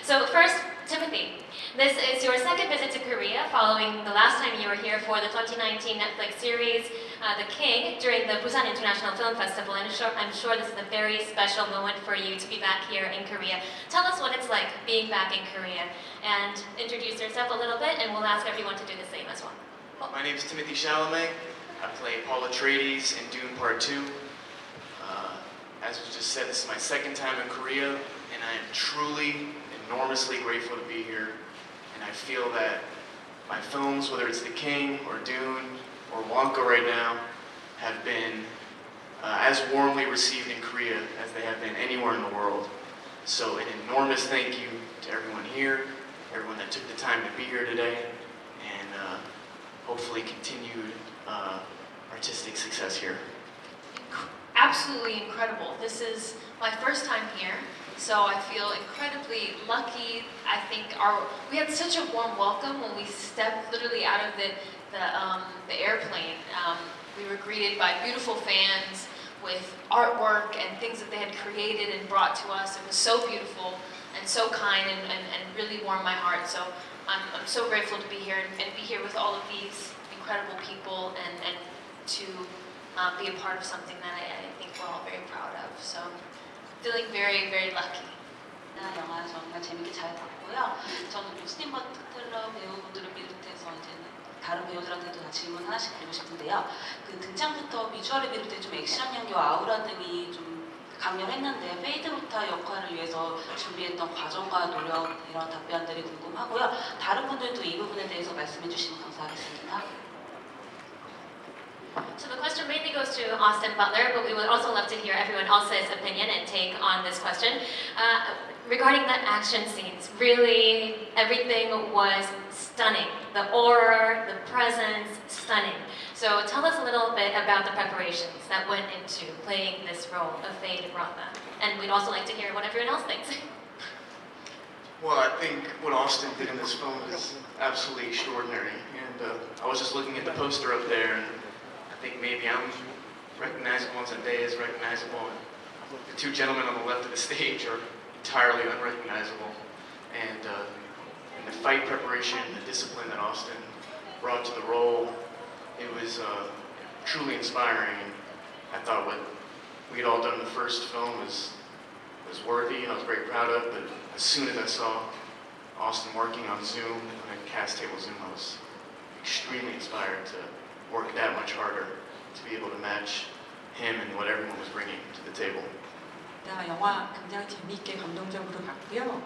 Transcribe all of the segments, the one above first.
So first, Timothy, this is your second visit to Korea following the last time you were here for the 2019 Netflix series, The King, during the Busan International Film Festival. And I'm sure this is a very special moment for you to be back here in Korea. Tell us what it's like being back in Korea, and introduce yourself a little bit, and we'll ask everyone to do the same as well. My name is Timothée Chalamet. I play Paul Atreides in Dune Part 2. As was just said, this is my second time in Korea, and I am truly, enormously grateful to be here. And I feel that my films, whether it's The King or Dune or Wonka right now, have been as warmly received in Korea as they have been anywhere in the world. So an enormous thank you to everyone here, everyone that took the time to be here today, and hopefully continued artistic success here. Absolutely incredible. This is my first time here, so I feel incredibly lucky. I think we had such a warm welcome when we stepped literally out of the airplane. We were greeted by beautiful fans with artwork and things that they had created and brought to us. It was so beautiful and so kind and really warmed my heart. So I'm so grateful to be here and be here with all of these incredible people and to be a part of something that I think we're all very proud of. So feeling very, very lucky. 영화 정말 재밌게 잘 봤고요. 저는 오스틴 버틀러 배우분들을 비롯해서 이제 다른 배우들한테도 다 질문 하나씩 드리고 싶은데요. 그 등장부터 비주얼을 비롯해 좀 액션 연기와 아우라 등이 좀 강렬했는데 페이드 루타 역할을 위해서 준비했던 과정과 노력 이런 답변들이 궁금하고요. 다른 분들도 이 부분에 대해서 말씀해 주시면 감사하겠습니다. So the question mainly goes to Austin Butler, but we would also love to hear everyone else's opinion and take on this question. Regarding the action scenes, really everything was stunning. The aura, the presence, stunning. So tell us a little bit about the preparations that went into playing this role of Fade Rotha. And we'd also like to hear what everyone else thinks. Well, I think what Austin did in this film is absolutely extraordinary. And I was just looking at the poster up there, and I think maybe I'm recognizable and Zendaya is recognizable. And the two gentlemen on the left of the stage are entirely unrecognizable. And the fight preparation, the discipline that Austin brought to the role, it was truly inspiring. And I thought what we'd all done in the first film was worthy, and I was very proud of. But as soon as I saw Austin working on Zoom, on a cast table Zoom, I was extremely inspired to work that much harder to be able to match him and what everyone was bringing to the table. 영화 굉장히 재미있게 감동적으로 봤고요.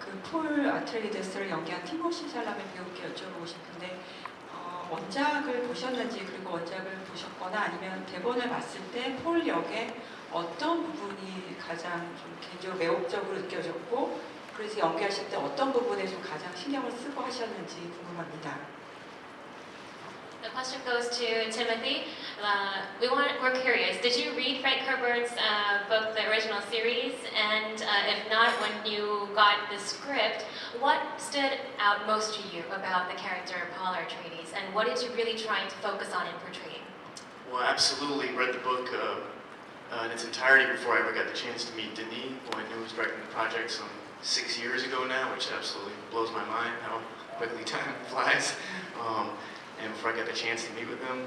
그 폴 아트레이데스를 연기한 티모시 샬라메 배우께 여쭤보고 싶은데 원작을 보셨는지, 그리고 원작을 보셨거나 아니면 대본을 봤을 때 폴 역의 어떤 부분이 가장 좀 개인적으로 매혹적으로 느껴졌고, 그래서 연기하실 때 어떤 부분에 좀 가장 신경을 쓰고 하셨는지 궁금합니다. The question goes to Timothy. We're curious. Did you read Frank Herbert's book, the original series? And if not, when you got the script, what stood out most to you about the character Paul Atreides? And what did you really try to focus on in portraying? Well, I absolutely read the book in its entirety before I ever got the chance to meet Denis, who I knew was directing the project some 6 years ago now, which absolutely blows my mind how quickly time flies. And before I got the chance to meet with him.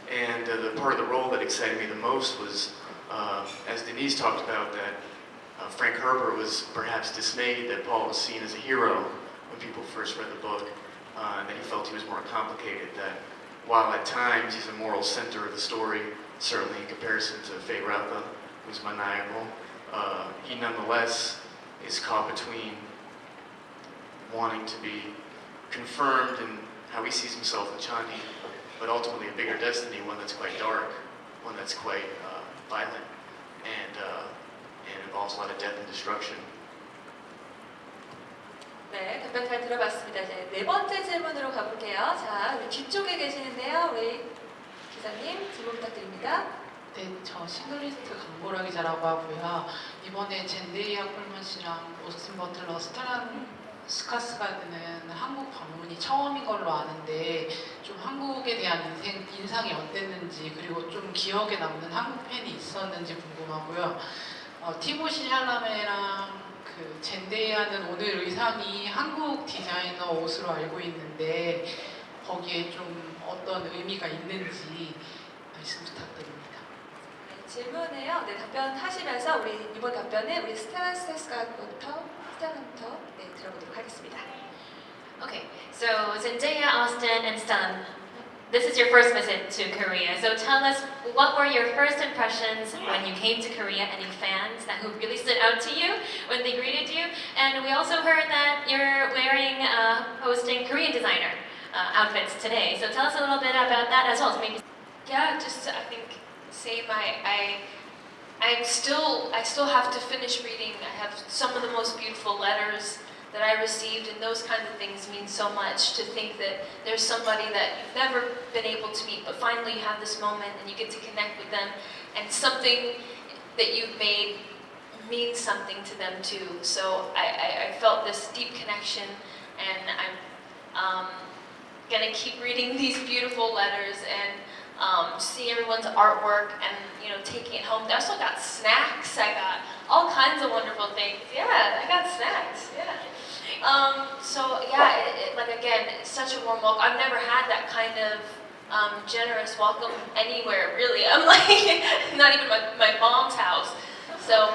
And the part of the role that excited me the most was, as Denise talked about, that Frank Herbert was perhaps dismayed that Paul was seen as a hero when people first read the book, and that he felt he was more complicated, that while at times he's a moral center of the story, certainly in comparison to Fade Rotha, who's maniacal, he nonetheless is caught between wanting to be confirmed in how he sees himself in Chani, but ultimately a bigger destiny, one that's quite dark, one that's quite violent, and involves a lot of death and destruction. 네, 답변 잘 들어봤습니다. 이제 네 번째 질문으로 가볼게요. 자, 우리 뒤쪽에 계시는데요. 우리 기자님 질문 부탁드립니다. 네, 저 싱글리스트 강보라 기자라고 하고요. 이번에 젠데이아 콜먼 씨랑 오스틴 버틀러 스텔란 스카스가드는 한국 방문이 처음인 걸로 아는데 좀 한국에 대한 인상이 어땠는지, 그리고 좀 기억에 남는 한국 팬이 있었는지 궁금하고요. 티모시 샬라메랑 그 그 젠데이아는 오늘 의상이 한국 디자이너 옷으로 알고 있는데 거기에 좀 어떤 의미가 있는지 말씀 부탁드립니다. 네, 질문에요. 네, 답변하시면서 우리 이번 답변은 우리 스텔라부터 네, 들어보도록 하겠습니다. Okay, so Zendaya, Austin, and Stella, this is your first visit to Korea. So tell us, what were your first impressions when you came to Korea? Any fans that who really stood out to you when they greeted you? And we also heard that you're wearing, hosting Korean designer outfits today. So tell us a little bit about that as well. So maybe. Yeah, just I think same. I still have to finish reading. I have some of the most beautiful letters that I received, and those kinds of things mean so much. To think that there's somebody that you've never been able to meet, but finally you have this moment and you get to connect with them, and something that you've made means something to them too. So I felt this deep connection, and I'm gonna keep reading these beautiful letters and seeing everyone's artwork and taking it home. I also got snacks. I got all kinds of wonderful things. Yeah, I got snacks. Yeah. So yeah, like again, it's such a warm welcome. I've never had that kind of generous welcome anywhere, really. I'm like not even my mom's house. So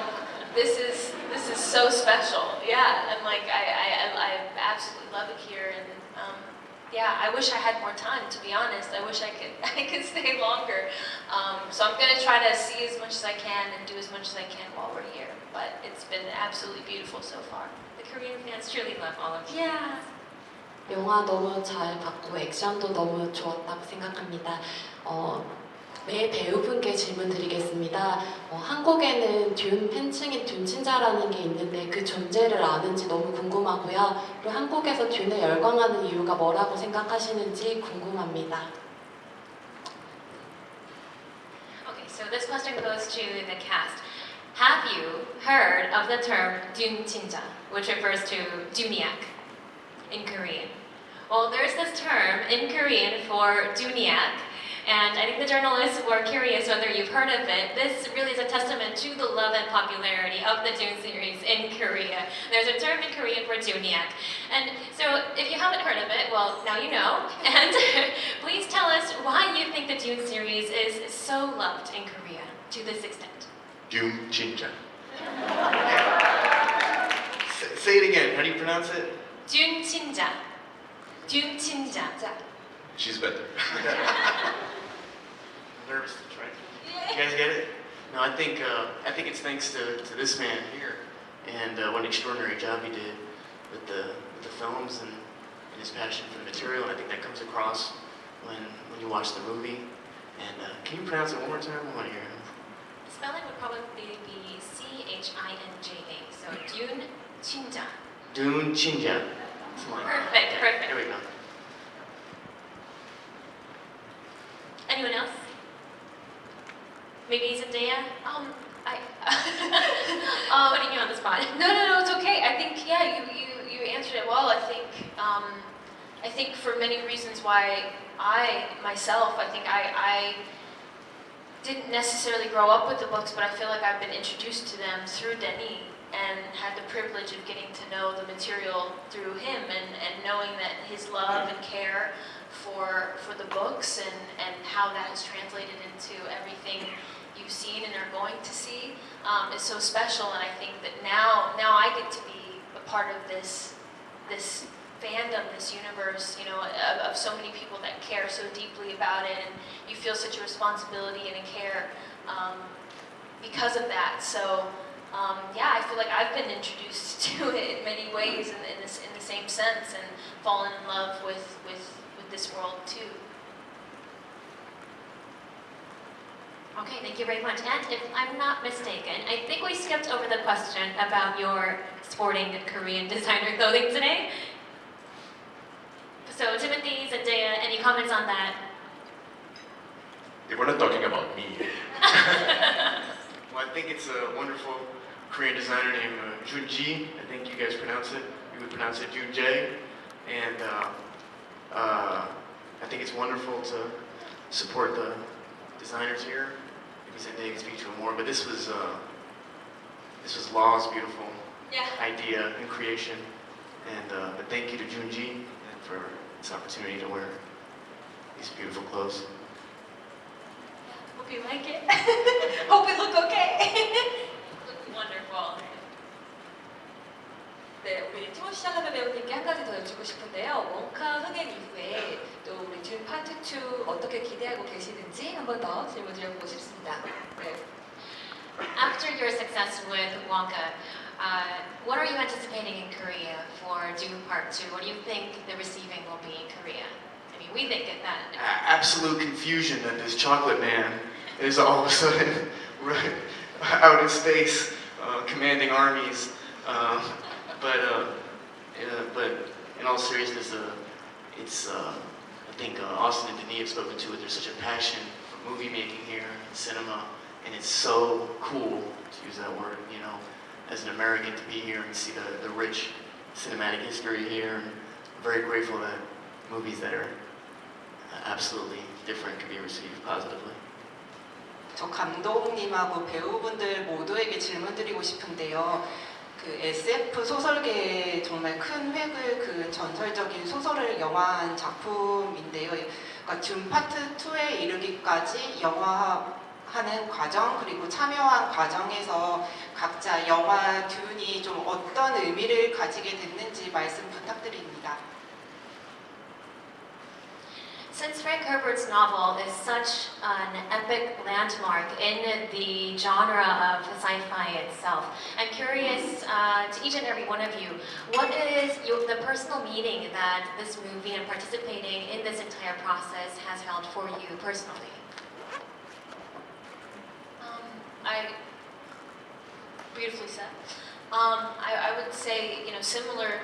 this is so special. Yeah, and like I absolutely love it here. And yeah, I wish I had more time, to be honest. I wish I could stay longer. So I'm gonna try to see as much as I can and do as much as I can while we're here. But it's been absolutely beautiful so far. The Korean fans truly love all of you. Yeah. 영화 너무 잘 봤고 액션도 너무 좋았다고 생각합니다. 매 배우분께 질문 드리겠습니다. 한국에는 듄 팬층인 듄 친자라는 게 있는데 그 존재를 아는지 너무 궁금하고요. 그리고 한국에서 듄에 열광하는 이유가 뭐라고 생각하시는지 궁금합니다. Okay, so this question goes to the cast. Have you heard of the term Dune Chinja, which refers to Duniac in Korean? Well, there's this term in Korean for Duniac, and I think the journalists were curious whether you've heard of it. This really is a testament to the love and popularity of the Dune series in Korea. There's a term in Korean for Duniac. And so if you haven't heard of it, well, now you know. And please tell us why you think the Dune series is so loved in Korea to this extent. Dune Chinja. Say it again. How do you pronounce it? Dune Chinja. Dune Chinja. She's better. I'm nervous to try. You guys get it? No, I think it's thanks to this man here, and what an extraordinary job he did with the films and his passion for the material. And I think that comes across when you watch the movie. And can you pronounce it one more time? I want to hear it. The spelling would probably be Chinja. So Dune Chinja. Dune Chinja. Perfect, perfect. There we go. Anyone else? Maybe Zendaya? Putting you on the spot. No, it's okay. I think you answered it well. I think for many reasons why I didn't necessarily grow up with the books, but I feel like I've been introduced to them through Denis and had the privilege of getting to know the material through him and knowing that his love and care for the books and how that has translated into everything you've seen and are going to see is so special. And I think that now I get to be a part of this fandom, this universe, of so many people that care so deeply about it, and you feel such a responsibility and a care because of that. So I feel like I've been introduced to it in many ways in the same sense, and fallen in love with this world too. Okay, thank you very much. And if I'm not mistaken, I think we skipped over the question about your sporting Korean designer clothing today. So Timothée, Zendaya, any comments on that? We're not talking about me. Well, I think it's a wonderful Korean designer named Junji. I think you guys pronounce it. You would pronounce it Junjae. And I think it's wonderful to support the designers here. Maybe Zendaya can speak to it more, but this was Law's beautiful Yeah. idea and creation. And but thank you to Junji for this opportunity to wear these beautiful clothes. Hope you like it. Hope we look okay. Look wonderful. 네, 우리 티모시 샬라메 배우님께 한 가지 더 여쭙고 싶은데요. 원카 흥행 이후에 또 우리 듄 파트 2 어떻게 기대하고 계시는지 한 번 더 질문 드려보고 싶습니다. 네. After your success with Wonka, what are you anticipating in Korea for Dune Part 2? What do you think the receiving will be in Korea? I mean, we think that. Absolute confusion that this chocolate man is all of a sudden right out in space, commanding armies. But in all seriousness, it's I think Austin and Denis have spoken to it. There's such a passion for movie making here, cinema, and it's so cool to use that word. You know, as an American to be here and see the rich cinematic history here. And I'm very grateful that movies that are absolutely different can be received positively. 저 감독님하고 배우분들 모두에게 질문드리고 싶은데요. 그 SF 소설계에 정말 큰 획을 그은 전설적인 소설을 영화한 작품인데요. 그러니까 듄 파트 2에 이르기까지 영화하는 과정 그리고 참여한 과정에서 각자 영화 듄이 좀 어떤 의미를 가지게 됐는지 말씀 부탁드립니다. Since Frank Herbert's novel is such an epic landmark in the genre of sci-fi itself, I'm curious to each and every one of you, what is the personal meaning that this movie and participating in this entire process has held for you personally? Beautifully said. I would say, similar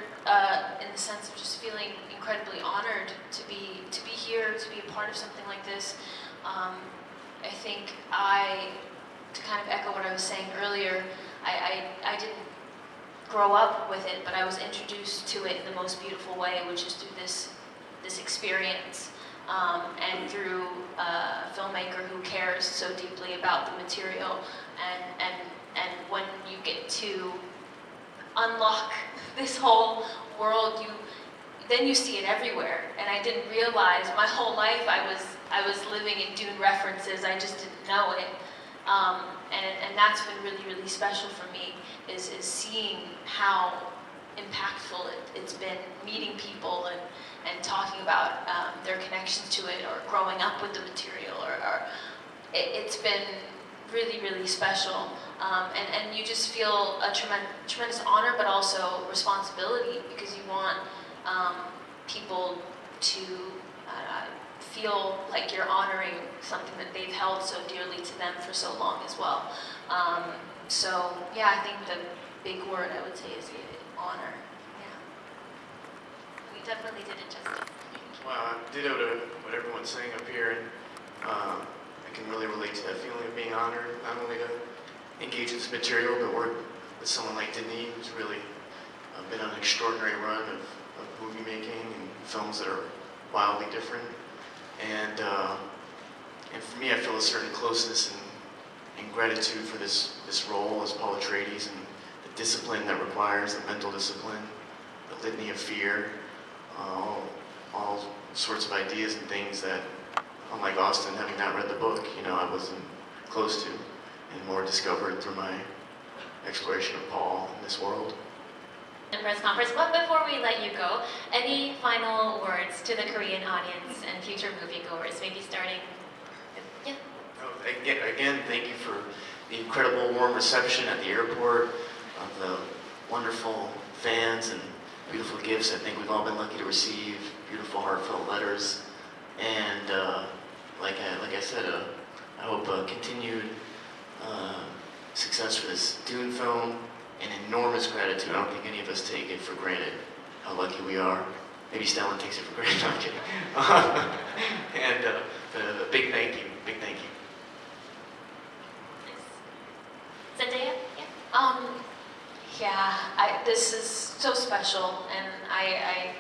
in the sense of just feeling incredibly honored to be here, to be a part of something like this. I think to kind of echo what I was saying earlier, I didn't grow up with it, but I was introduced to it in the most beautiful way, which is through this experience, and through a filmmaker who cares so deeply about the material, and when you get to unlock this whole world, then you see it everywhere. And I didn't realize my whole life I was living in Dune references. I just didn't know it, and that's been really, really special for me. Is seeing how impactful it's been, meeting people and talking about their connections to it, or growing up with the material, or it's been really, really special. And you just feel a tremendous honor, but also responsibility, because you want people to feel like you're honoring something that they've held so dearly to them for so long as well. So yeah, I think the big word I would say is honor. Yeah. We definitely did it justice. Wow, ditto to what everyone's saying up here, and I can really relate to that feeling of being honored, not only to engage with this material, but work with someone like Denis, who's really been on an extraordinary run of movie making and films that are wildly different. And for me, I feel a certain closeness and gratitude for this role as Paul Atreides, and the discipline that requires, the mental discipline, the litany of fear, all sorts of ideas and things that, unlike Austin, having not read the book, I wasn't close to, and more discovered through my exploration of Paul in this world. Press conference. But before we let you go, any final words to the Korean audience and future moviegoers? Maybe starting with, Again, thank you for the incredible warm reception at the airport, of the wonderful fans and beautiful gifts I think we've all been lucky to receive, beautiful heartfelt letters, and like I said, I hope continued success for this Dune film, and enormous gratitude. I don't think any of us take it for granted how lucky we are. Maybe Stellan takes it for granted, I'm kidding. And a big thank you, Zendaya? Yeah, this is so special, and I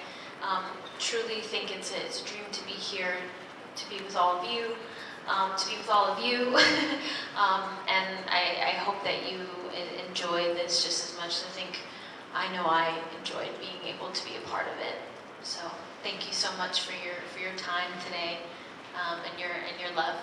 truly think it's a dream to be here, to be with all of you, and I hope that you enjoy this just as much as I think I know I enjoyed being able to be a part of it. So thank you so much for your time today and your love.